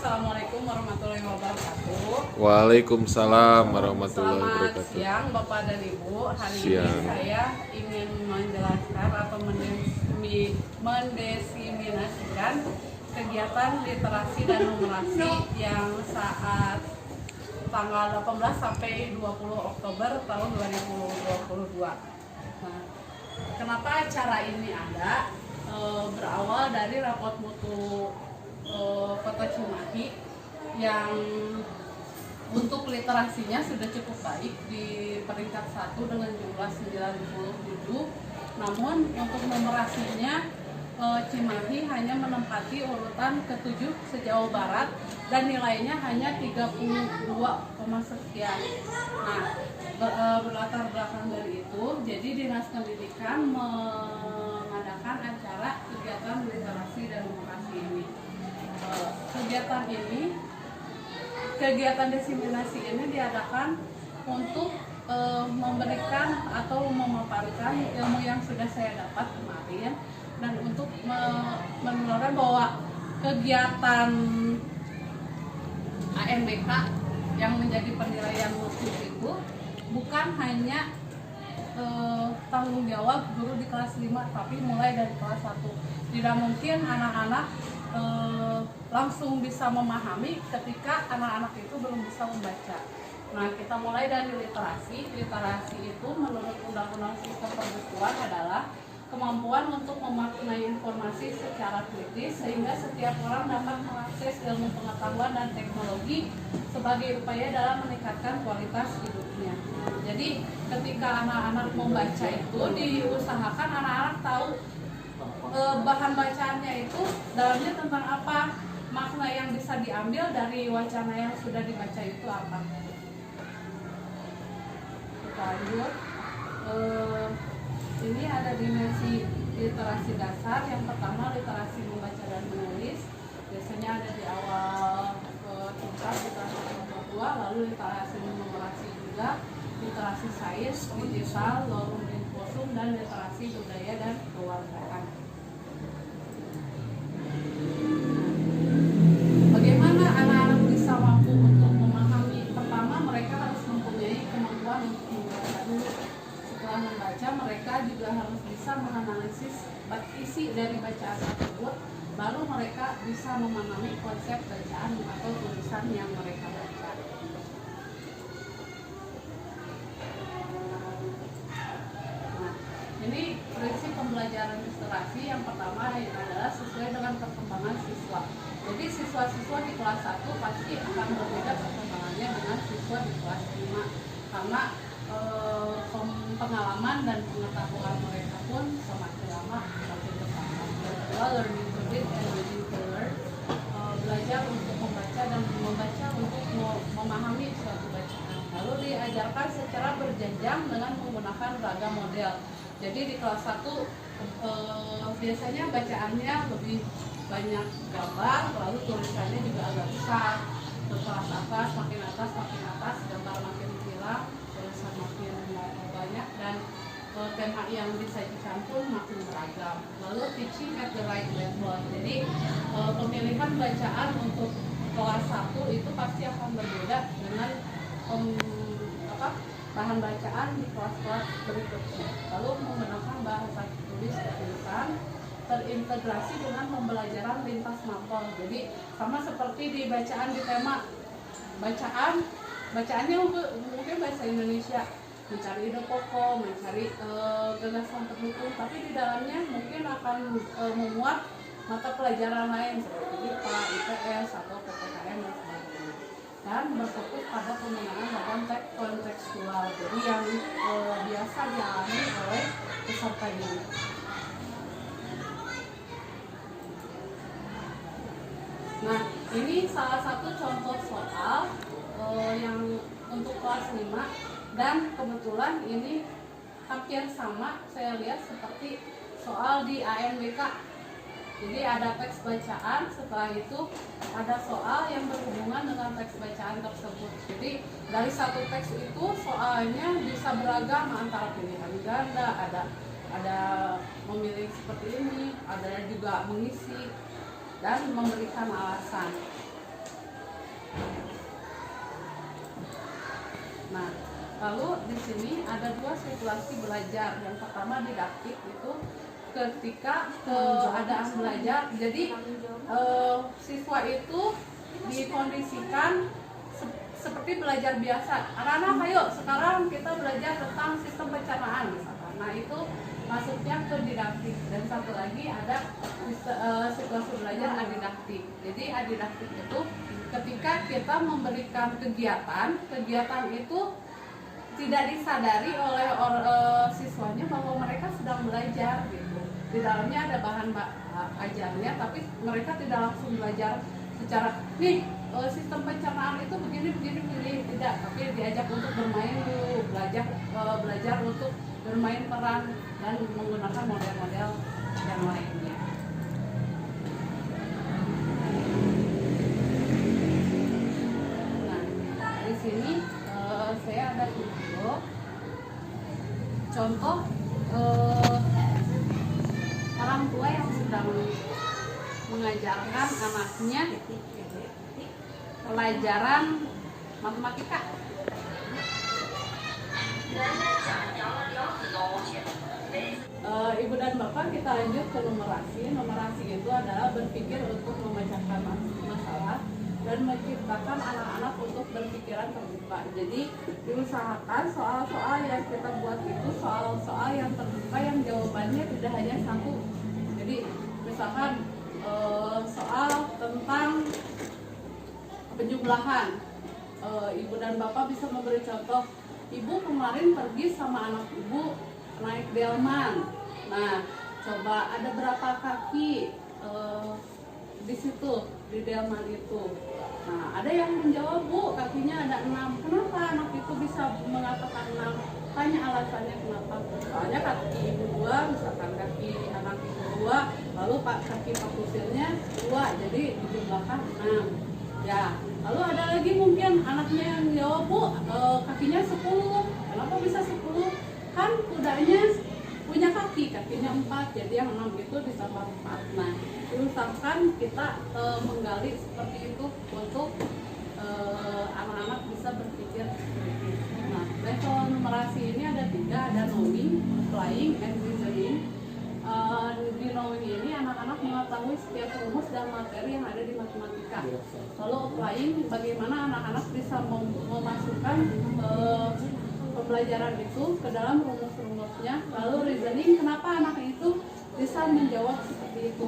Assalamualaikum warahmatullahi wabarakatuh. Waalaikumsalam warahmatullahi Selamat wabarakatuh. siang Bapak dan Ibu. Hari Siang. ini saya ingin menjelaskan atau mendesiminasikan kegiatan literasi dan numerasi yang saat tanggal 18 sampai 20 Oktober tahun 2022. Nah, kenapa acara ini ada? Berawal dari rapot mutu Kota Cimahi yang untuk literasinya sudah cukup baik di peringkat 1 dengan jumlah 97. Namun untuk numerasinya Cimahi hanya menempati urutan ke-7 sejauh barat dan nilainya hanya 32, sekian. Nah, berlatar belakang dari itu, jadi Dinas Pendidikan mengadakan acara kegiatan literasi dan numerasi ini. Kegiatan desiminasi ini diadakan untuk memberikan atau memaparkan ilmu yang sudah saya dapat kemarin, dan untuk menunjukkan bahwa kegiatan ANBK yang menjadi penilaian mutu itu bukan hanya tanggung jawab guru di kelas 5, tapi mulai dari kelas 1. Tidak mungkin anak-anak langsung bisa memahami ketika anak-anak itu belum bisa membaca. Nah, kita mulai dari literasi. Literasi itu menurut Undang-Undang Sistem Perbukuan adalah kemampuan untuk memaknai informasi secara kritis sehingga setiap orang dapat mengakses ilmu pengetahuan dan teknologi sebagai upaya dalam meningkatkan kualitas hidupnya. Jadi ketika anak-anak membaca itu diusahakan anak-anak tahu bahan bacaannya itu dalamnya tentang apa, makna yang bisa diambil dari wacana yang sudah dibaca itu apa. Kita lanjut. Ini ada dimensi literasi dasar. Yang pertama literasi membaca dan menulis, biasanya ada di awal tingkat literasi nomor 2. Lalu literasi numerasi juga, literasi sains, digital, lorem linguistum, dan literasi budaya dan kewargaan. Bagaimana anak-anak bisa mampu untuk memahami? Pertama, mereka harus mempunyai kemampuan untuk membaca dulu. Setelah membaca, mereka juga harus bisa menganalisis isi dari bacaan tersebut. Baru mereka bisa memahami konsep bacaan atau tulisan yang mereka baca. Nah, ini prinsip pembelajaran literasi. Yang pertama adalah sesuai dengan perkembangan siswa. Jadi siswa-siswa di kelas 1 pasti akan berbeda perkembangannya dengan siswa di kelas 5, karena pengalaman dan pengetahuan mereka pun semakin lama semakin bertambah. Kedua, learning to read and reading to learn, belajar untuk membaca dan membaca untuk memahami suatu bacaan. Lalu diajarkan secara berjenjang dengan menggunakan beragam model. Jadi di kelas 1 biasanya bacaannya lebih banyak gambar, lalu tulisannya juga agak besar. Ke kelas atas, makin atas, gambar makin hilang, tulisan makin banyak, dan tema yang disajikan pun makin beragam. Lalu teaching at the right level. Jadi pemilihan bacaan untuk kelas 1 itu pasti akan berbeda dengan bahan bacaan di kelas-kelas berikutnya. Lalu menggunakan bahasa tulis dan tulisan terintegrasi dengan pembelajaran lintas mapel. Jadi sama seperti di bacaan di tema bacaannya mungkin bahasa Indonesia, mencari ide pokok, mencari gagasan pendukung, tapi di dalamnya mungkin akan memuat mata pelajaran lain seperti IPA, IPS, atau PPKN dan sebagainya, dan berfokus pada penggunaan bahan teks kontekstual, jadi yang biasa dialami oleh peserta didik. Nah, ini salah satu contoh soal yang untuk kelas 5, dan kebetulan ini hampir sama saya lihat seperti soal di ANBK. Jadi ada teks bacaan, setelah itu ada soal yang berhubungan dengan teks bacaan tersebut. Jadi dari satu teks itu soalnya bisa beragam, antara pilihan ganda, ada memilih seperti ini, ada juga mengisi dan memberikan alasan. Nah, lalu di sini ada dua situasi belajar. Yang pertama didaktik, itu ketika keadaan belajar. Jadi siswa itu dikondisikan seperti belajar biasa. Anak-anak, ayo sekarang kita belajar tentang sistem pencernaan misalkan. Nah, itu masuknya ke didaktik. Dan satu lagi ada situasi belajar adidaktik. Jadi adidaktik itu ketika kita memberikan kegiatan itu tidak disadari oleh siswanya bahwa mereka sedang belajar gitu. Di dalamnya ada bahan ajarnya, tapi mereka tidak langsung belajar secara sistem pencernaan itu begini tidak, tapi diajak untuk bermain dulu, belajar untuk bermain peran dan menggunakan model-model yang lainnya. Nah, di sini saya ada video contoh orang tua yang sedang mengajarkan anaknya pelajaran matematika. Ibu dan Bapak, kita lanjut ke numerasi. Numerasi itu adalah berpikir untuk memecahkan masalah dan menciptakan anak-anak untuk berpikiran terbuka. Jadi diusahakan soal-soal yang kita buat itu soal-soal yang terbuka, yang jawabannya tidak hanya satu. Jadi misalkan soal tentang penjumlahan, Ibu dan Bapak bisa memberi contoh, Ibu kemarin pergi sama anak Ibu naik delman. Nah, coba ada berapa kaki di situ, di delman itu. Nah, ada yang menjawab, Bu, kakinya ada 6. Kenapa anak itu bisa mengatakan 6? Tanya alasannya kenapa. Soalnya kaki ibu 2, misalkan kaki anak ibu 2, lalu kaki Pak Kusirnya 2, jadi dijumlahkan 6. Ya, lalu ada lagi mungkin anaknya yang jawab, Bu, kakinya 10. Kenapa bisa 10? Kan kudanya punya kakinya 4, jadi yang 6 itu ditambah 4. Nah, diusahakan kita menggali seperti itu untuk anak-anak bisa berpikir seperti itu. Nah, level numerasi ini ada 3, ada knowing, applying, and reasoning. Di knowing ini anak-anak mengetahui setiap rumus dan materi yang ada di matematika. Lalu applying, bagaimana anak-anak bisa memasukkan pembelajaran itu ke dalam rumus-rumusnya. Lalu reasoning, kenapa anak itu bisa menjawab seperti itu.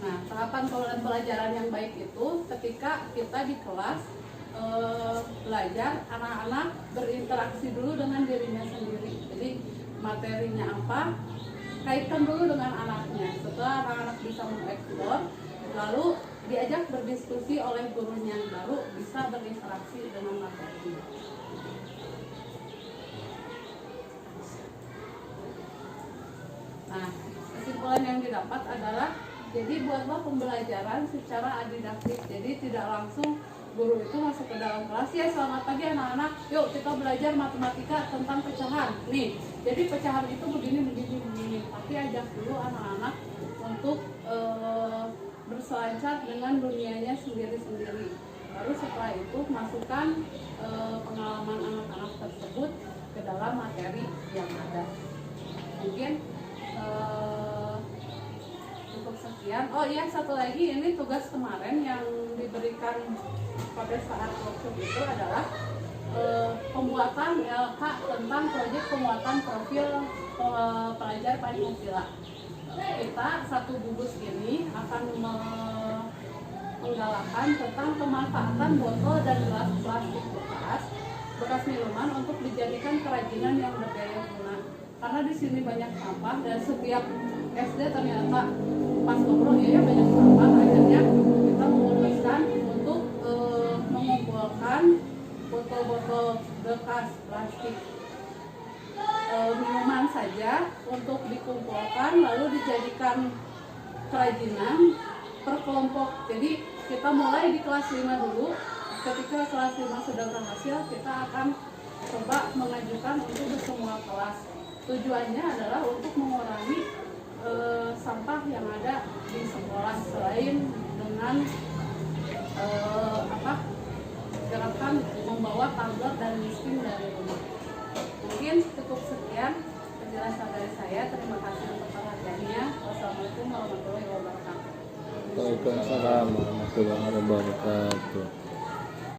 Nah, tahapan pembelajaran yang baik itu ketika kita di kelas belajar, anak-anak berinteraksi dulu dengan dirinya sendiri. Jadi materinya apa, kaitkan dulu dengan anaknya. Setelah anak-anak bisa mengeksplor, lalu diajak berdiskusi oleh gurunya, baru bisa berinteraksi dengan materinya. Nah, kesimpulan yang didapat adalah, jadi buatlah pembelajaran secara adidaktik. Jadi tidak langsung guru itu masuk ke dalam kelas, ya selamat pagi anak-anak, yuk kita belajar matematika tentang pecahan. Nih, jadi pecahan itu begini. Tapi ajak dulu anak-anak untuk berselancar dengan dunianya sendiri-sendiri. Baru setelah itu masukkan pengalaman anak-anak tersebut ke dalam materi yang ada. Mungkin untuk sekian. Oh iya, satu lagi, ini tugas kemarin yang diberikan pada saat workshop itu adalah pembuatan LK tentang proyek pembuatan profil pelajar Pancasila. Kita satu gugus ini akan menggalakkan tentang pemanfaatan botol dan gelas plastik bekas minuman untuk dijadikan kerajinan yang berdaya guna. Karena di sini banyak sampah dan setiap SD ternyata pas ngobrol ya banyak sampah, akhirnya kita memutuskan untuk mengumpulkan botol-botol bekas plastik minuman saja untuk dikumpulkan lalu dijadikan kerajinan per kelompok. Jadi kita mulai di kelas 5 dulu. Ketika kelas 5 sudah berhasil, kita akan coba mengajukan untuk ke semua kelas. Tujuannya adalah untuk mengurangi sampah yang ada di sekolah, selain dengan jangan membawa tablet dan miskin dari rumah. Mungkin cukup sekian penjelasan dari saya. Terima kasih untuk perhatiannya. Wassalamualaikum warahmatullahi wabarakatuh. Waalaikumsalam warahmatullahi wabarakatuh.